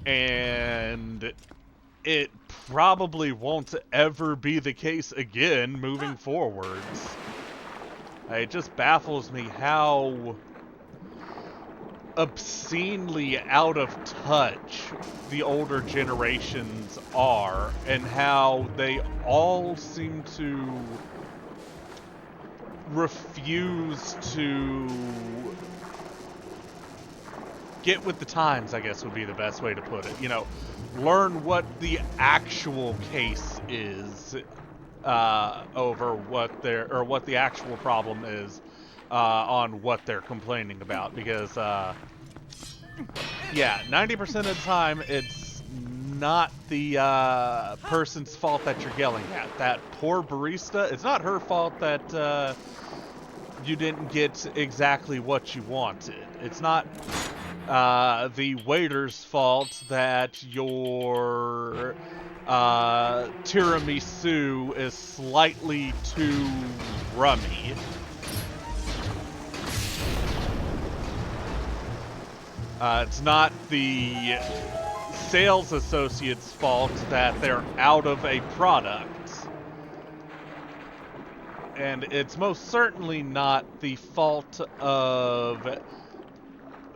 And it probably won't ever be the case again moving forwards. It just baffles me how obscenely out of touch the older generations are, and how they all seem to refuse to get with the times, I guess would be the best way to put it. You know, learn what the actual case is over what the actual problem is on what they're complaining about, because yeah, 90% of the time it's not the person's fault that you're yelling at. That poor barista, it's not her fault that you didn't get exactly what you wanted. It's not the waiter's fault that your tiramisu is slightly too rummy. It's not the sales associate's fault that they're out of a product. And it's most certainly not the fault of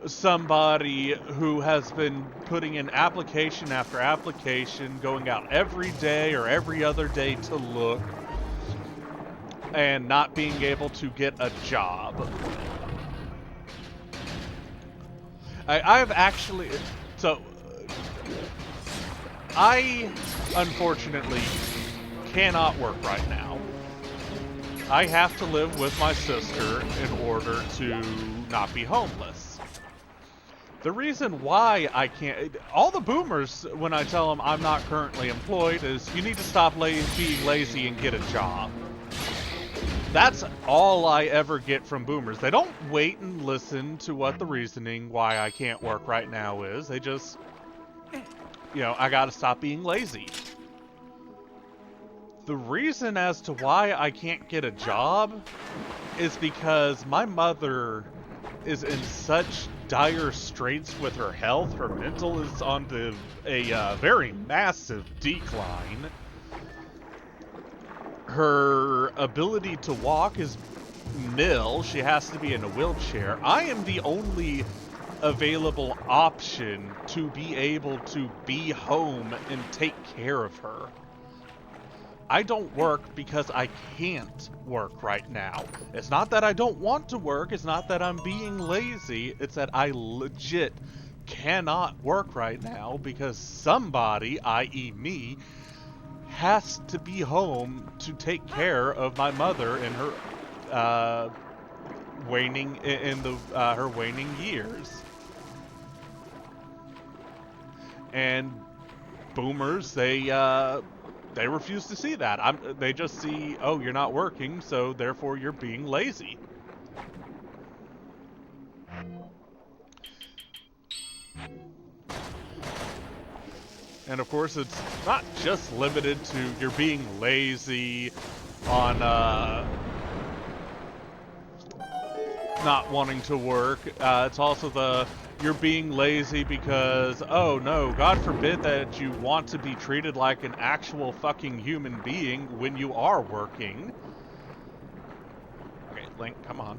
somebody who has been putting in application after application, going out every day or every other day to look, and not being able to get a job. I've actually... So, I, unfortunately, cannot work right now. I have to live with my sister in order to not be homeless. The reason why I can't... All the boomers, when I tell them I'm not currently employed, is you need to stop being lazy and get a job. That's all I ever get from boomers. They don't wait and listen to what the reasoning why I can't work right now is. They just, you know, I gotta stop being lazy. The reason as to why I can't get a job is because my mother is in such dire straits with her health. Her mental is on a very massive decline. Her ability to walk is nil. She has to be in a wheelchair. I am the only available option to be able to be home and take care of her. I don't work because I can't work right now. It's not that I don't want to work. It's not that I'm being lazy. It's that I legit cannot work right now because somebody, i.e. me, has to be home to take care of my mother in her waning years. And boomers, they refuse to see that. They just see, oh, you're not working, so therefore you're being lazy. And of course, it's not just limited to you're being lazy on not wanting to work. It's also you're being lazy because, oh no, God forbid that you want to be treated like an actual fucking human being when you are working. Okay, Link, come on.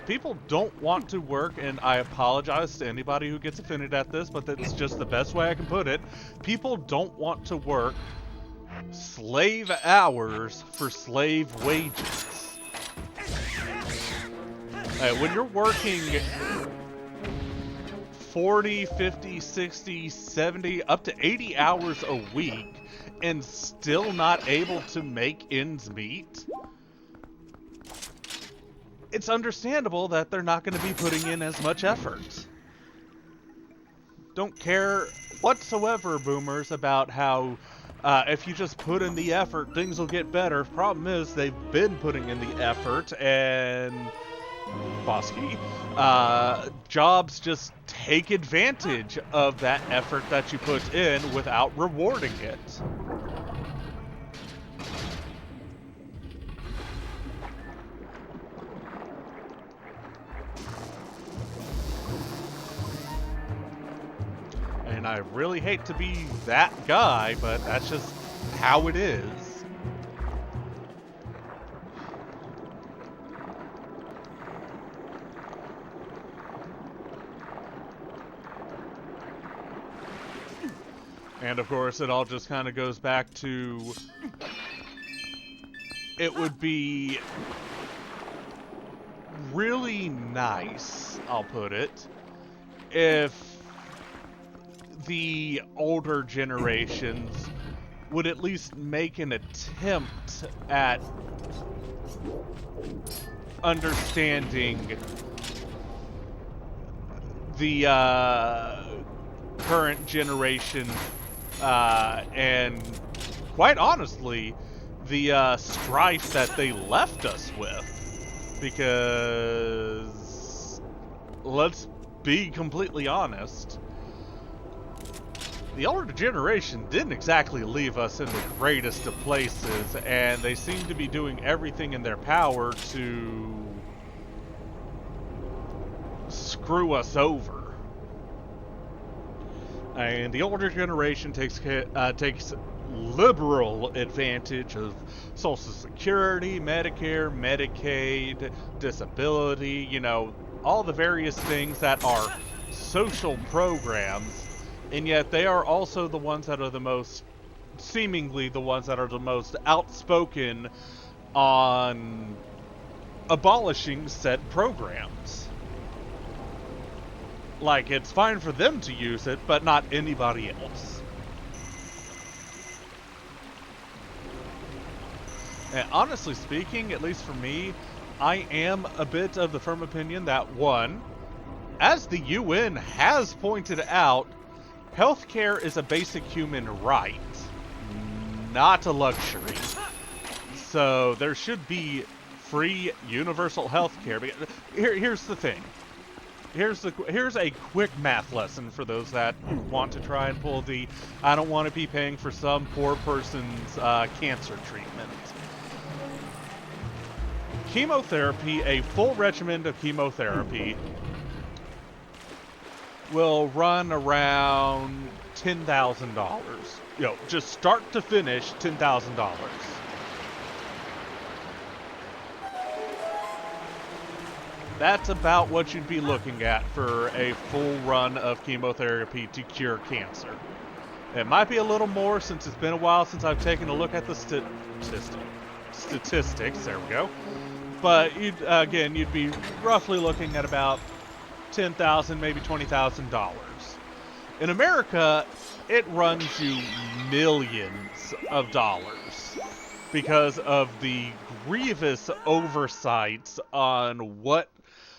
People don't want to work, and I apologize to anybody who gets offended at this, but that's just the best way I can put it. People don't want to work slave hours for slave wages. When you're working 40, 50, 60, 70, up to 80 hours a week and still not able to make ends meet, it's understandable that they're not going to be putting in as much effort. Don't care whatsoever, boomers, about how if you just put in the effort, things will get better. Problem is, they've been putting in the effort, and Bosky, jobs just take advantage of that effort that you put in without rewarding it. And I really hate to be that guy, but that's just how it is. And of course, it all just kind of goes back to, it would be really nice, I'll put it, if the older generations would at least make an attempt at understanding the current generation and, quite honestly, the strife that they left us with. Because, let's be completely honest, the older generation didn't exactly leave us in the greatest of places, and they seem to be doing everything in their power to screw us over. And the older generation takes liberal advantage of Social Security, Medicare, Medicaid, disability, you know, all the various things that are social programs, and yet they are also the ones that are the most, seemingly the ones that are the most outspoken on abolishing said programs. Like, it's fine for them to use it, but not anybody else. And honestly speaking, at least for me, I am a bit of the firm opinion that, one, as the UN has pointed out, healthcare is a basic human right, not a luxury. So there should be free universal healthcare. Here's the thing. Here's a quick math lesson for those that want to try and pull the I don't want to be paying for some poor person's cancer treatment. Chemotherapy, a full regimen of chemotherapy, will run around $10,000. You know, just start to finish, $10,000. That's about what you'd be looking at for a full run of chemotherapy to cure cancer. It might be a little more since it's been a while since I've taken a look at the statistics. There we go. But you'd be roughly looking at about $10,000, maybe $20,000. In America, it runs you millions of dollars because of the grievous oversights on what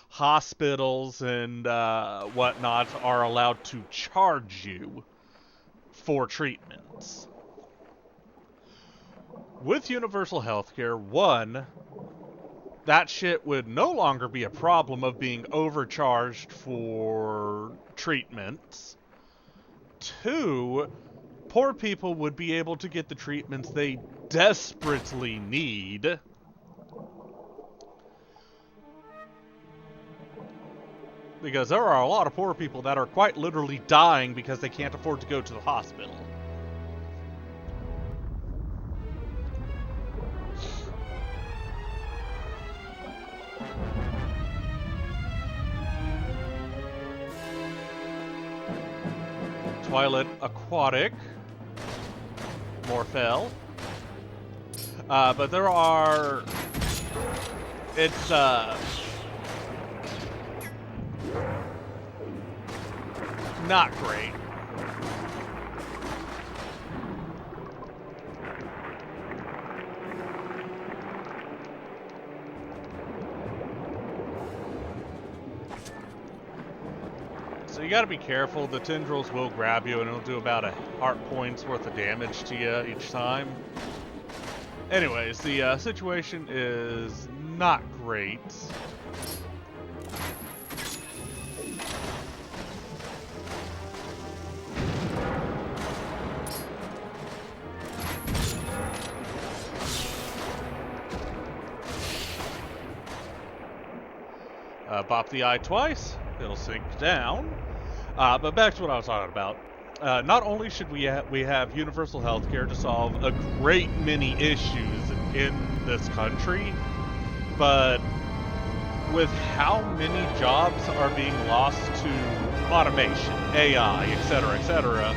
hospitals and whatnot are allowed to charge you for treatments. With universal healthcare, one, that shit would no longer be a problem of being overcharged for treatments. Two, poor people would be able to get the treatments they desperately need. Because there are a lot of poor people that are quite literally dying because they can't afford to go to the hospital. Twilight Aquatic. Morphel. But there are... It's, not great. So you gotta be careful. The tendrils will grab you and it'll do about a heart point's worth of damage to you each time. Anyways, the situation is not great. Bop the eye twice, it'll sink down. But back to what I was talking about. not only should we have universal health care to solve a great many issues in this country, but with how many jobs are being lost to automation, AI, etc.,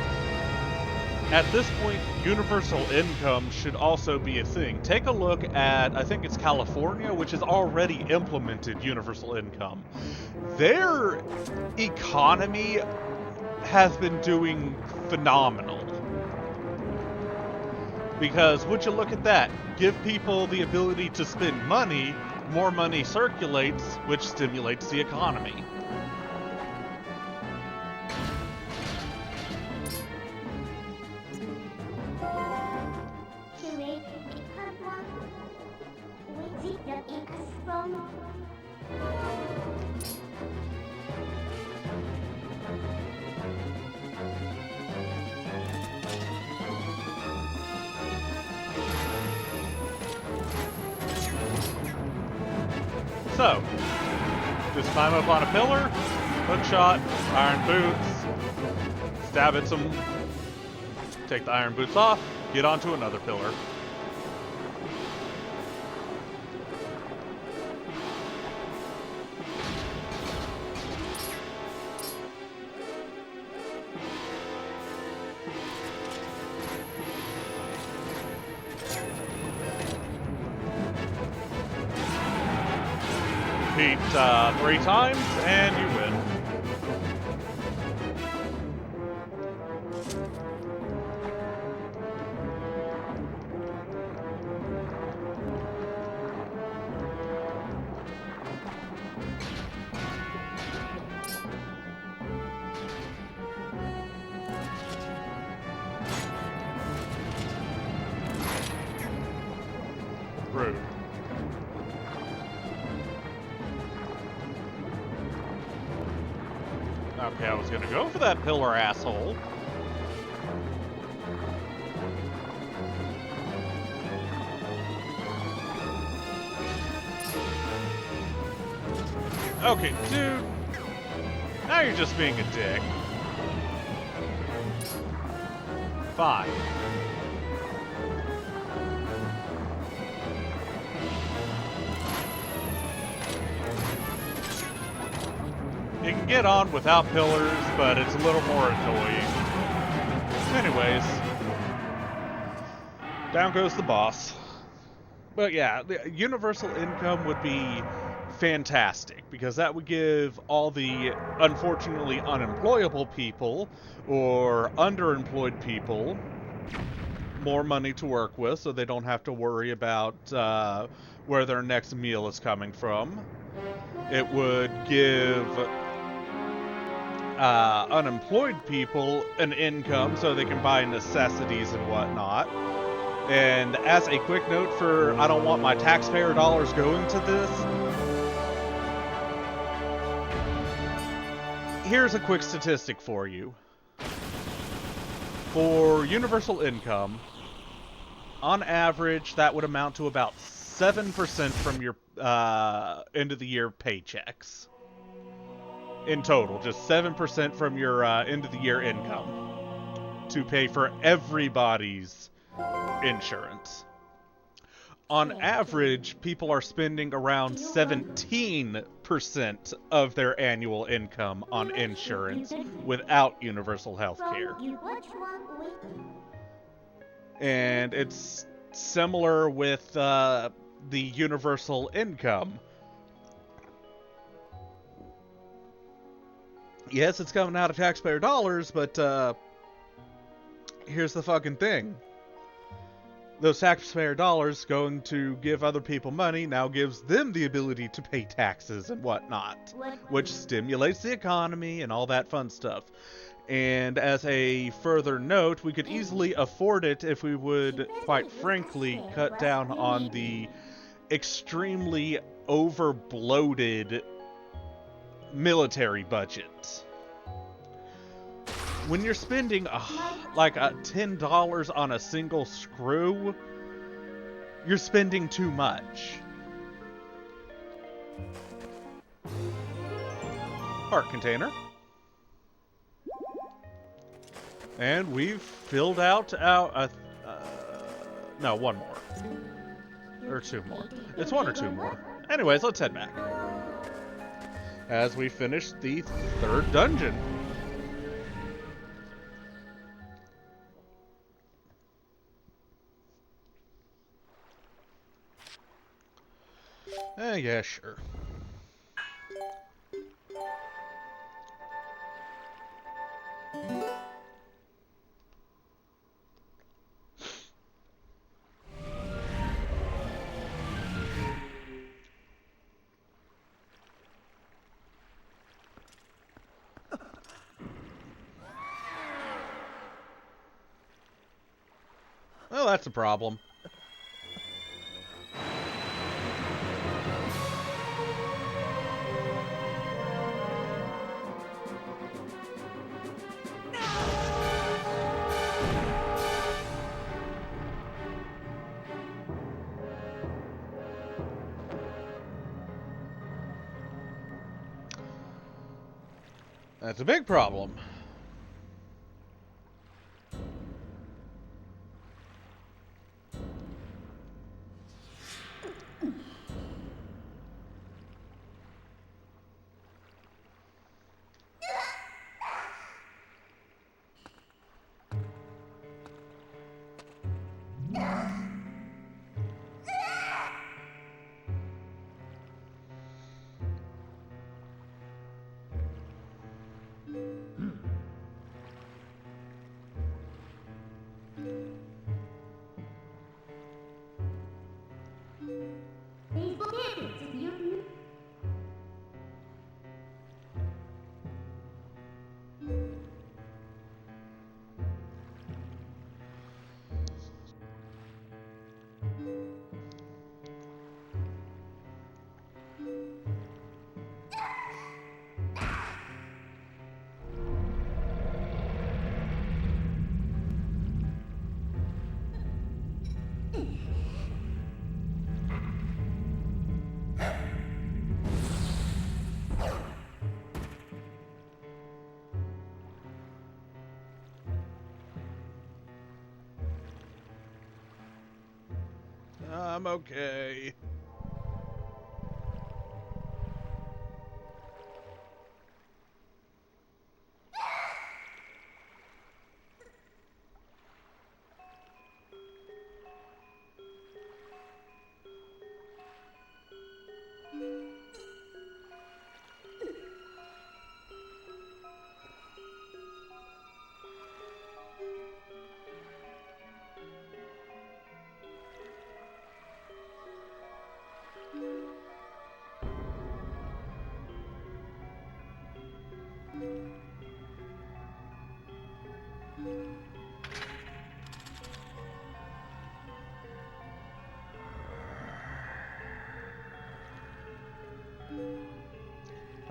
at this point, universal income should also be a thing. Take a look at, I think it's California, which has already implemented universal income. Their economy has been doing phenomenal. Because would you look at that? Give people the ability to spend money, more money circulates, which stimulates the economy. So, just climb up on a pillar, hook shot, iron boots, stab at some, take the iron boots off, get onto another pillar. Repeat 3 times, and you win. Rude. Okay, I was gonna go for that pillar, asshole. Okay, dude. Now you're just being a dick. Fine. You can get on without pillars, but it's a little more annoying. Anyways, down goes the boss. But yeah, the universal income would be fantastic, because that would give all the unfortunately unemployable people or underemployed people more money to work with, so they don't have to worry about where their next meal is coming from. It would give unemployed people an income so they can buy necessities and whatnot. And as a quick note for I don't want my taxpayer dollars going to this, here's a quick statistic for you. For universal income, on average, that would amount to about 7% from your end of the year paychecks. In total, just 7% from your end of the year income to pay for everybody's insurance. On average, people are spending around 17% of their annual income on insurance without universal health care. And it's similar with the universal income. Yes, it's coming out of taxpayer dollars, but here's the fucking thing. Those taxpayer dollars going to give other people money now gives them the ability to pay taxes and whatnot, which stimulates the economy and all that fun stuff. And as a further note, we could easily afford it if we would, quite frankly, cut down on the extremely over-bloated military budget. When you're spending like $10 on a single screw, you're spending too much. Heart container. And we've filled out our... no, one more. Or two more. It's one or two more. Anyways, let's head back. As we finish the third dungeon. Yeah, sure. Well, that's a problem. That's a big problem. I'm okay.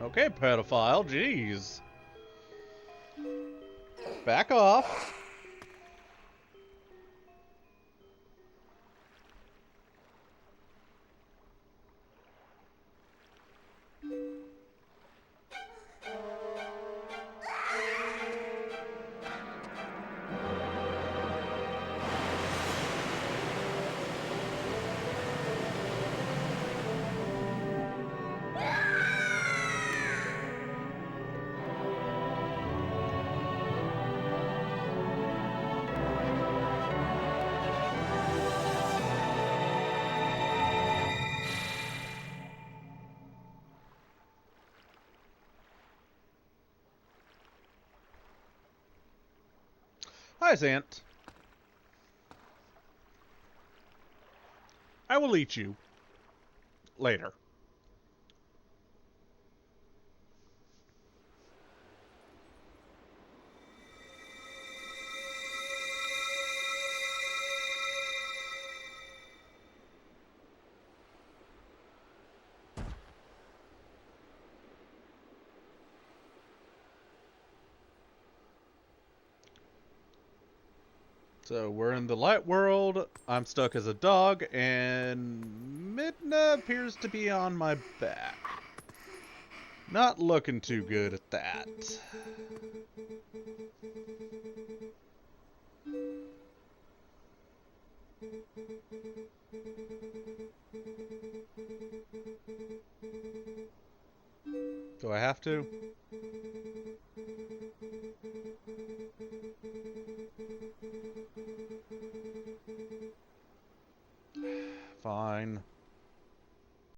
Okay, pedophile, jeez. Back off. Hi, Zant. I will eat you. Later. So we're in the light world, I'm stuck as a dog, and Midna appears to be on my back. Not looking too good at that. Do I have to? Fine.